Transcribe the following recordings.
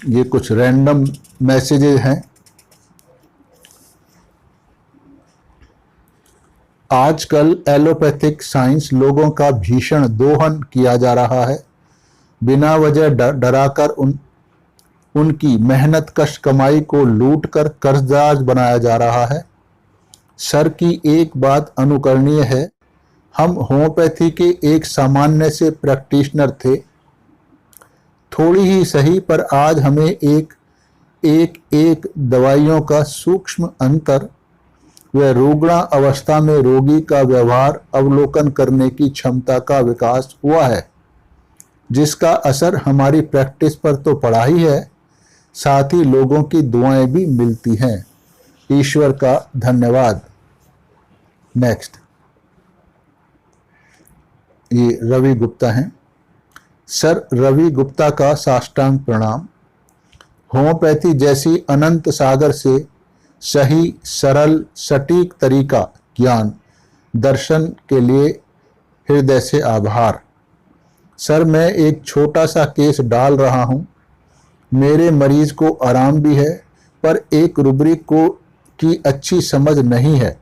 ये कुछ random messages हैं। आजकल एलोपैथिक साइंस लोगों का भीषण दोहन किया जा रहा है। बिना वजह डराकर उनकी मेहनत कश कमाई को लूटकर कर्जदार बनाया जा रहा है। सर की एक बात अनुकरणीय है। हम होम्योपैथी के एक सामान्य से प्रैक्टिशनर थे, थोड़ी ही सही, पर आज हमें एक दवाइयों का सूक्ष्म अंतर व रुग्ण अवस्था में रोगी का व्यवहार अवलोकन करने की क्षमता का विकास हुआ है, जिसका असर हमारी प्रैक्टिस पर तो पड़ा ही है, साथ ही लोगों की दुआएं भी मिलती हैं। ईश्वर का धन्यवाद। नेक्स्ट, ये रवि गुप्ता हैं। सर, रवि गुप्ता का साष्टांग प्रणाम। होम्योपैथी जैसी अनंत सागर से सही, सरल, सटीक तरीका ज्ञान दर्शन के लिए हृदय से आभार। सर, मैं एक छोटा सा केस डाल रहा हूँ। मेरे मरीज को आराम भी है, पर एक रुब्रिक की अच्छी समझ नहीं है।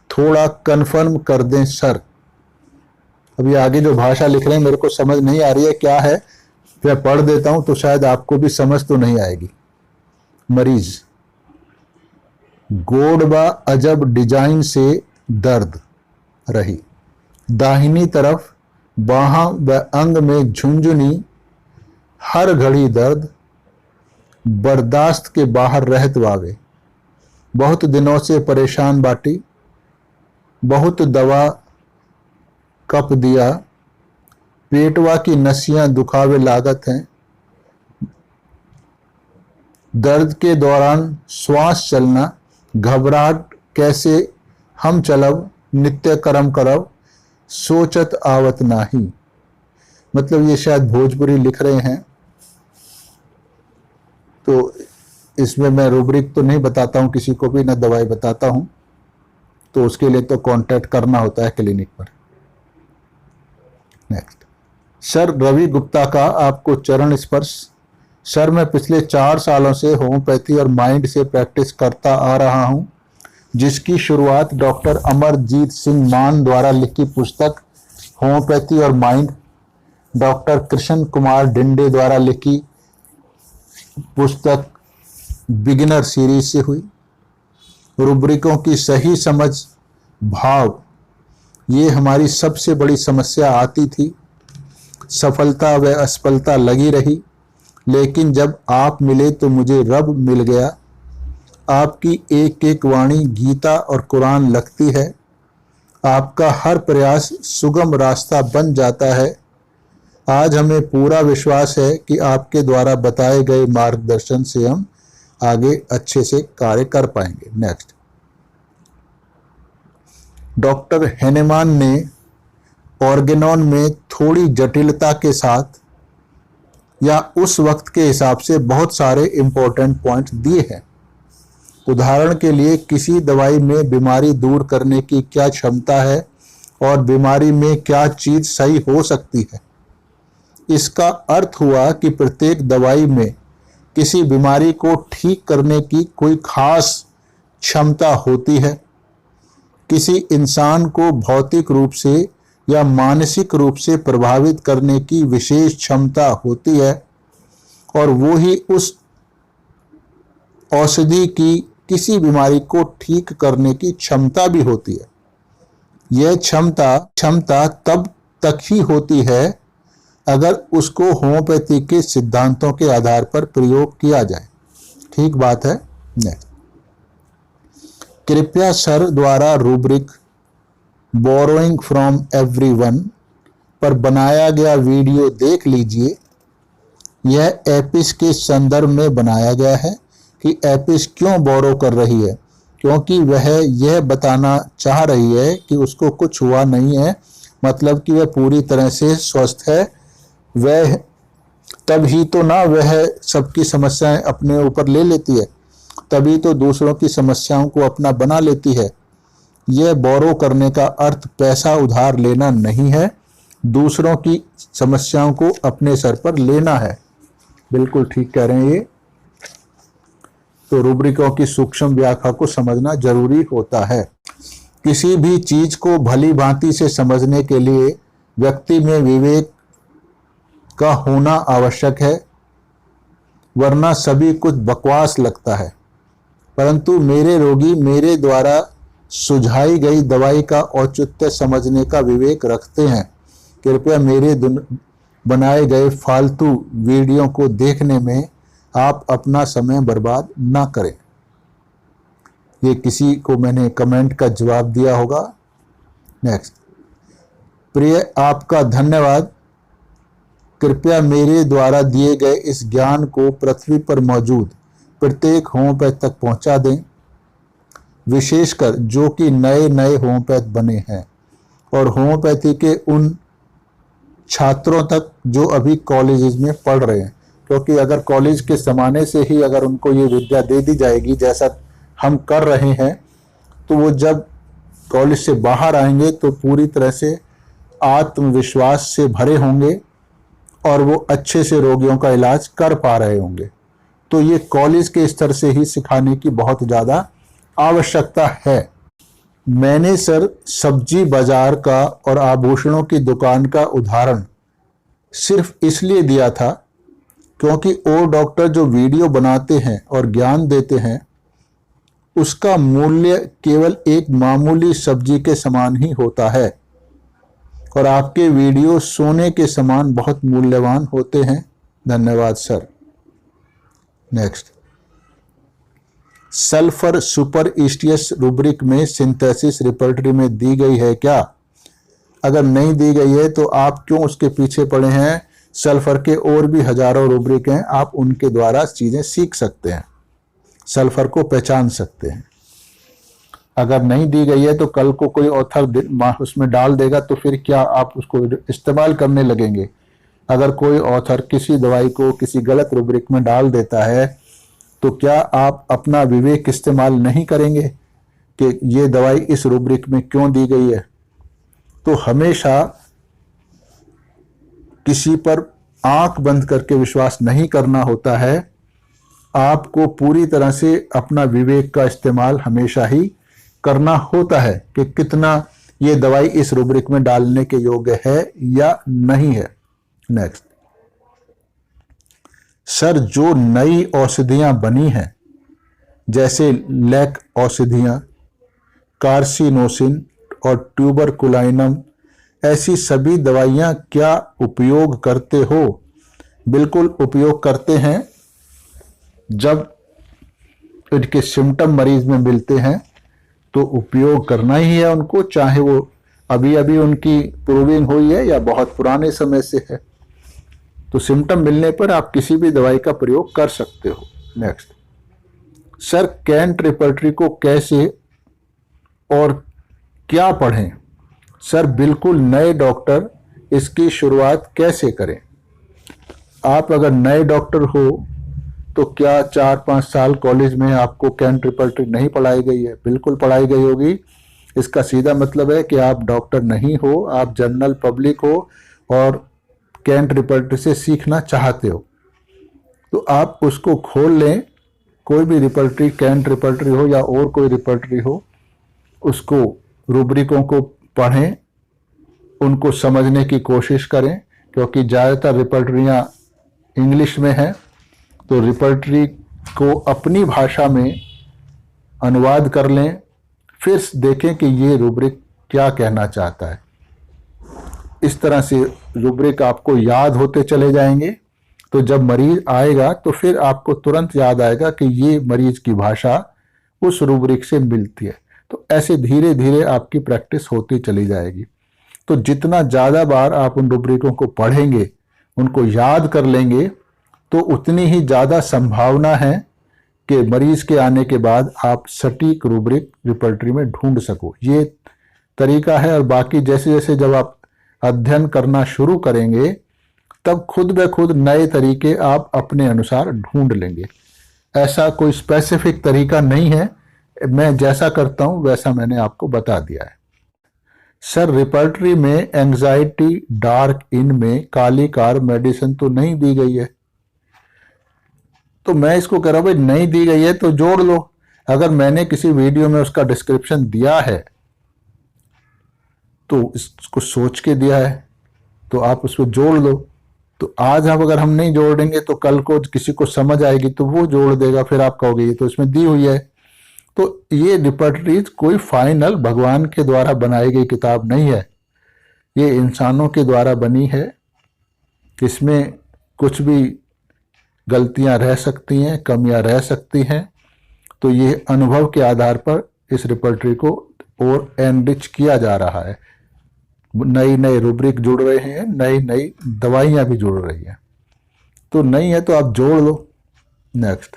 थोड़ा कन्फर्म कर दें सर। अभी आगे जो भाषा लिख रहे हैं मेरे को समझ नहीं आ रही है क्या है, मैं पढ़ देता हूं तो शायद आपको भी समझ तो नहीं आएगी। मरीज: गोडबा अजब डिजाइन से दर्द रही, दाहिनी तरफ बाहां व अंग में झुंझुनी, हर घड़ी दर्द, बर्दाश्त के बाहर रहत वावे। बहुत दिनों से परेशान बाटी, बहुत दवा कप दिया, पेटवा की नसियां दुखावे लागत हैं। दर्द के दौरान श्वास चलना, घबराहट कैसे हम चलब, नित्य कर्म करब, सोचत आवत नाही। मतलब ये शायद भोजपुरी लिख रहे हैं, तो इसमें मैं रूब्रिक तो नहीं बताता हूं किसी को भी, ना दवाई बताता हूं, तो उसके लिए तो कांटेक्ट करना होता है क्लिनिक पर। नेक्स्ट, सर, रवि गुप्ता का आपको चरण स्पर्श। सर, मैं पिछले 4 सालों से होम्योपैथी और माइंड से प्रैक्टिस करता आ रहा हूं, जिसकी शुरुआत डॉक्टर अमरजीत सिंह मान द्वारा लिखी पुस्तक होम्योपैथी और माइंड, डॉक्टर कृष्ण कुमार डिंडे द्वारा लिखी पुस्तक बिगिनर सीरीज से हुई। रुब्रिकों की सही समझ, भाव, ये हमारी सबसे बड़ी समस्या आती थी। सफलता व असफलता लगी रही, लेकिन जब आप मिले तो मुझे रब मिल गया। आपकी एक एक वाणी गीता और कुरान लगती है। आपका हर प्रयास सुगम रास्ता बन जाता है। आज हमें पूरा विश्वास है कि आपके द्वारा बताए गए मार्गदर्शन से हम आगे अच्छे से कार्य कर पाएंगे। नेक्स्ट, डॉक्टर हेनेमान ने ऑर्गेनॉन में थोड़ी जटिलता के साथ या उस वक्त के हिसाब से बहुत सारे इंपॉर्टेंट पॉइंट्स दिए हैं। उदाहरण के लिए, किसी दवाई में बीमारी दूर करने की क्या क्षमता है और बीमारी में क्या चीज सही हो सकती है। इसका अर्थ हुआ कि प्रत्येक दवाई में किसी बीमारी को ठीक करने की कोई खास क्षमता होती है। किसी इंसान को भौतिक रूप से या मानसिक रूप से प्रभावित करने की विशेष क्षमता होती है, और वो ही उस औषधि की किसी बीमारी को ठीक करने की क्षमता भी होती है। यह क्षमता तब तक ही होती है अगर उसको होम्योपैथी के सिद्धांतों के आधार पर प्रयोग किया जाए। ठीक बात है। नेक्स्ट, कृपया सर द्वारा रूब्रिक बोरोइंग फ्रॉम एवरीवन पर बनाया गया वीडियो देख लीजिए। यह एपिस के संदर्भ में बनाया गया है कि एपिस क्यों बोरो कर रही है, क्योंकि वह यह बताना चाह रही है कि उसको कुछ हुआ नहीं है, मतलब कि वह पूरी तरह से स्वस्थ है। वह तब ही तो ना वह सबकी समस्याएं अपने ऊपर ले लेती है, तभी तो दूसरों की समस्याओं को अपना बना लेती है। यह बोरो करने का अर्थ पैसा उधार लेना नहीं है, दूसरों की समस्याओं को अपने सर पर लेना है। बिल्कुल ठीक कह रहे हैं ये। तो रूब्रिकों की सूक्ष्म व्याख्या को समझना जरूरी होता है। किसी भी चीज को भली भांति से समझने के लिए व्यक्ति में विवेक का होना आवश्यक है, वरना सभी कुछ बकवास लगता है। परंतु मेरे रोगी मेरे द्वारा सुझाई गई दवाई का औचित्य समझने का विवेक रखते हैं। कृपया मेरे बनाए गए फालतू वीडियो को देखने में आप अपना समय बर्बाद ना करें। ये किसी को मैंने कमेंट का जवाब दिया होगा। नेक्स्ट, प्रिय आपका धन्यवाद। कृपया मेरे द्वारा दिए गए इस ज्ञान को पृथ्वी पर मौजूद प्रत्येक होम्योपैथ तक पहुंचा दें, विशेषकर जो कि नए नए होम्योपैथ बने हैं और होम्योपैथी के उन छात्रों तक जो अभी कॉलेजेस में पढ़ रहे हैं। क्योंकि अगर कॉलेज के ज़माने से ही अगर उनको ये विद्या दे दी जाएगी जैसा हम कर रहे हैं, तो वो जब कॉलेज से बाहर आएंगे तो पूरी तरह से आत्मविश्वास से भरे होंगे और वो अच्छे से रोगियों का इलाज कर पा रहे होंगे। तो ये कॉलेज के स्तर से ही सिखाने की बहुत ज़्यादा आवश्यकता है। मैंने सर सब्जी बाजार का और आभूषणों की दुकान का उदाहरण सिर्फ इसलिए दिया था क्योंकि वो डॉक्टर जो वीडियो बनाते हैं और ज्ञान देते हैं उसका मूल्य केवल एक मामूली सब्जी के समान ही होता है और आपके वीडियो सोने के समान बहुत मूल्यवान होते हैं। धन्यवाद sir. Next, sulphur superstitious rubric में सिंथेसिस रिपर्टरी में दी गई है क्या? अगर नहीं दी गई है तो आप क्यों उसके पीछे पड़े हैं? सल्फर के और भी हजारों रूब्रिक हैं, आप उनके द्वारा चीजें सीख सकते हैं, सल्फर को पहचान सकते हैं। अगर नहीं दी गई है तो कल को कोई ऑथर उसमें डाल देगा तो फिर क्या आप उसको इस्तेमाल करने लगेंगे? अगर कोई ऑथर किसी दवाई को किसी गलत रूब्रिक में डाल देता है तो क्या आप अपना विवेक इस्तेमाल नहीं करेंगे कि ये दवाई इस रूब्रिक में क्यों दी गई है? तो हमेशा किसी पर आंख बंद करके विश्वास नहीं करना होता है। आपको पूरी तरह से अपना विवेक का इस्तेमाल हमेशा ही करना होता है कि कितना ये दवाई इस रूब्रिक में डालने के योग्य है या नहीं है। नेक्स्ट, सर जो नई औषधियां बनी हैं जैसे लैक औषधियां, कार्सिनोसिन और ट्यूबरकुलाइनम, ऐसी सभी दवाइयां क्या उपयोग करते हो? बिल्कुल उपयोग करते हैं। जब इनके सिम्टम मरीज में मिलते हैं तो उपयोग करना ही है उनको, चाहे वो अभी अभी उनकी प्रूविंग हुई है या बहुत पुराने समय से है। तो सिम्टम मिलने पर आप किसी भी दवाई का प्रयोग कर सकते हो। नेक्स्ट, सर कैंट रिपर्टरी को कैसे और क्या पढ़ें? सर बिल्कुल नए डॉक्टर इसकी शुरुआत कैसे करें? आप अगर नए डॉक्टर हो तो क्या 4-5 साल कॉलेज में आपको कैंट रिपर्टरी नहीं पढ़ाई गई है? बिल्कुल पढ़ाई गई होगी। इसका सीधा मतलब है कि आप डॉक्टर नहीं हो, आप जनरल पब्लिक हो और कैंट रिपर्टरी से सीखना चाहते हो। तो आप उसको खोल लें, कोई भी रिपर्टरी, कैंट रिपर्टरी हो या और कोई रिपर्टरी हो, उसको रूब्रिकों को पढ़ें, उनको समझने की कोशिश करें, क्योंकि ज़्यादातर रिपर्टरियाँ इंग्लिश में हैं। तो रिपर्टरी को अपनी भाषा में अनुवाद कर लें, फिर देखें कि ये रूब्रिक क्या कहना चाहता है। इस तरह से रूब्रिक आपको याद होते चले जाएंगे। तो जब मरीज आएगा तो फिर आपको तुरंत याद आएगा कि ये मरीज की भाषा उस रूब्रिक से मिलती है। तो ऐसे धीरे धीरे आपकी प्रैक्टिस होती चली जाएगी। तो जितना ज़्यादा बार आप उन रूब्रिकों को पढ़ेंगे, उनको याद कर लेंगे, तो उतनी ही ज़्यादा संभावना है कि मरीज के आने के बाद आप सटीक रूब्रिक रिपर्टरी में ढूंढ सको। ये तरीका है। और बाकी जैसे जैसे जब आप अध्ययन करना शुरू करेंगे तब खुद ब खुद नए तरीके आप अपने अनुसार ढूंढ लेंगे। ऐसा कोई स्पेसिफिक तरीका नहीं है, मैं जैसा करता हूं वैसा मैंने आपको बता दिया है। सर रिपर्टरी में एंजाइटी डार्क इन में काली कार मेडिसिन तो नहीं दी गई है? तो मैं इसको कह रहा हूँ भाई नहीं दी गई है तो जोड़ लो। अगर मैंने किसी वीडियो में उसका डिस्क्रिप्शन दिया है तो इसको सोच के दिया है तो आप उसको जोड़ लो। तो आज हम अगर हम नहीं जोड़ेंगे तो कल को किसी को समझ आएगी तो वो जोड़ देगा, फिर आप कहोगे ये तो इसमें दी हुई है। तो ये रिपर्टरीज कोई फाइनल भगवान के द्वारा बनाई गई किताब नहीं है, ये इंसानों के द्वारा बनी है। इसमें कुछ भी गलतियां रह सकती हैं, कमियां रह सकती हैं। तो ये अनुभव के आधार पर इस रिपर्टरी को और एनरिच किया जा रहा है। नई नई रूब्रिक जुड़ रहे हैं, नई नई दवाइयां भी जुड़ रही हैं। तो नहीं है तो आप जोड़ लो। नेक्स्ट,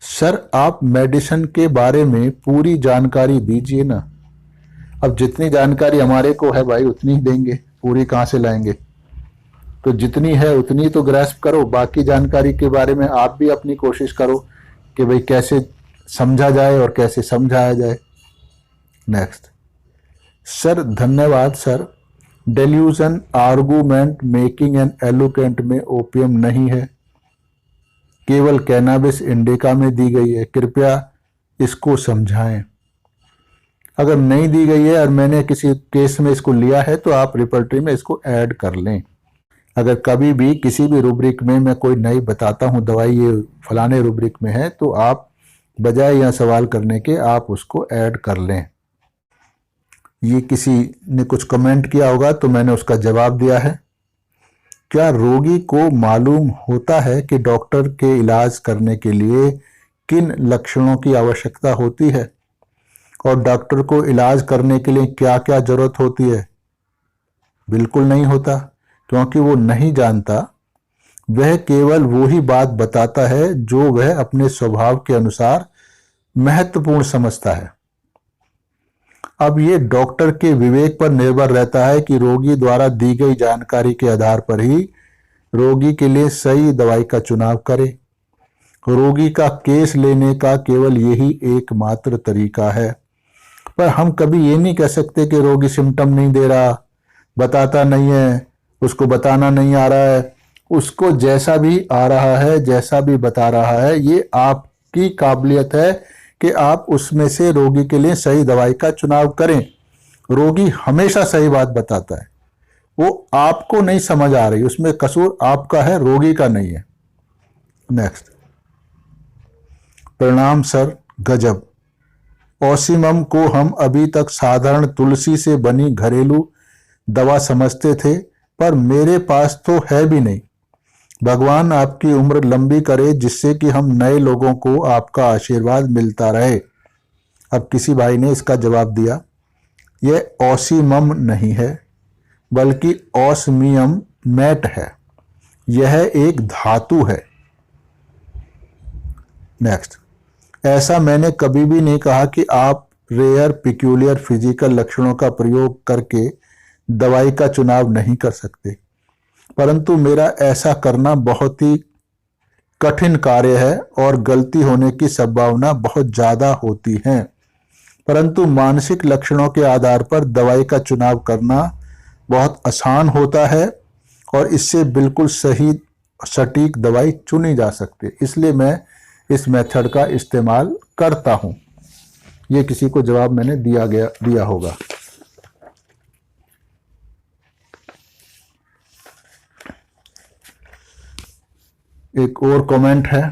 सर आप मेडिसिन के बारे में पूरी जानकारी दीजिए ना। अब जितनी जानकारी हमारे को है भाई उतनी ही देंगे, पूरी कहाँ से लाएंगे। तो जितनी है उतनी तो ग्रैस्प करो, बाकी जानकारी के बारे में आप भी अपनी कोशिश करो कि भाई कैसे समझा जाए और कैसे समझाया जाए। नेक्स्ट, सर धन्यवाद sir, delusion argument making and eloquent में ओपियम नहीं है, केवल कैनाबिस इंडिका में दी गई है, कृपया इसको समझाएं। अगर नहीं दी गई है और मैंने किसी केस में इसको लिया है तो आप रिपर्टरी में इसको ऐड कर लें। अगर कभी भी किसी भी रूब्रिक में मैं कोई नई बताता हूं दवाई ये फलाने रूब्रिक में है तो आप बजाय यह सवाल करने के आप उसको ऐड कर लें। ये किसी ने कुछ कमेंट किया होगा तो मैंने उसका जवाब दिया है। क्या रोगी को मालूम होता है कि डॉक्टर के इलाज करने के लिए किन लक्षणों की आवश्यकता होती है और डॉक्टर को इलाज करने के लिए क्या क्या जरूरत होती है? बिल्कुल नहीं होता, क्योंकि वो नहीं जानता। वह केवल वो ही बात बताता है जो वह अपने स्वभाव के अनुसार महत्वपूर्ण समझता है। अब ये डॉक्टर के विवेक पर निर्भर रहता है कि रोगी द्वारा दी गई जानकारी के आधार पर ही रोगी के लिए सही दवाई का चुनाव करे। रोगी का केस लेने का केवल यही एकमात्र तरीका है। पर हम कभी ये नहीं कह सकते कि रोगी सिम्टम नहीं दे रहा, बताता नहीं है, उसको बताना नहीं आ रहा है। उसको जैसा भी आ रहा है, जैसा भी बता रहा है, ये आपकी काबिलियत है कि आप उसमें से रोगी के लिए सही दवाई का चुनाव करें। रोगी हमेशा सही बात बताता है, वो आपको नहीं समझ आ रही, उसमें कसूर आपका है, रोगी का नहीं है। नेक्स्ट, प्रणाम सर, गजब। ओसिमम को हम अभी तक साधारण तुलसी से बनी घरेलू दवा समझते थे, पर मेरे पास तो है भी नहीं। भगवान आपकी उम्र लंबी करे जिससे कि हम नए लोगों को आपका आशीर्वाद मिलता रहे। अब किसी भाई ने इसका जवाब दिया, यह ओसिमम नहीं है बल्कि ओस्मियम मैट है, यह एक धातु है। नेक्स्ट, ऐसा मैंने कभी भी नहीं कहा कि आप रेयर पिक्यूलियर फिजिकल लक्षणों का प्रयोग करके दवाई का चुनाव नहीं कर सकते, परंतु मेरा ऐसा करना बहुत ही कठिन कार्य है और गलती होने की संभावना बहुत ज़्यादा होती है। परंतु मानसिक लक्षणों के आधार पर दवाई का चुनाव करना बहुत आसान होता है और इससे बिल्कुल सही सटीक दवाई चुनी जा सकती है। इसलिए मैं इस मेथड का इस्तेमाल करता हूं। ये किसी को जवाब मैंने दिया होगा। एक और कमेंट है,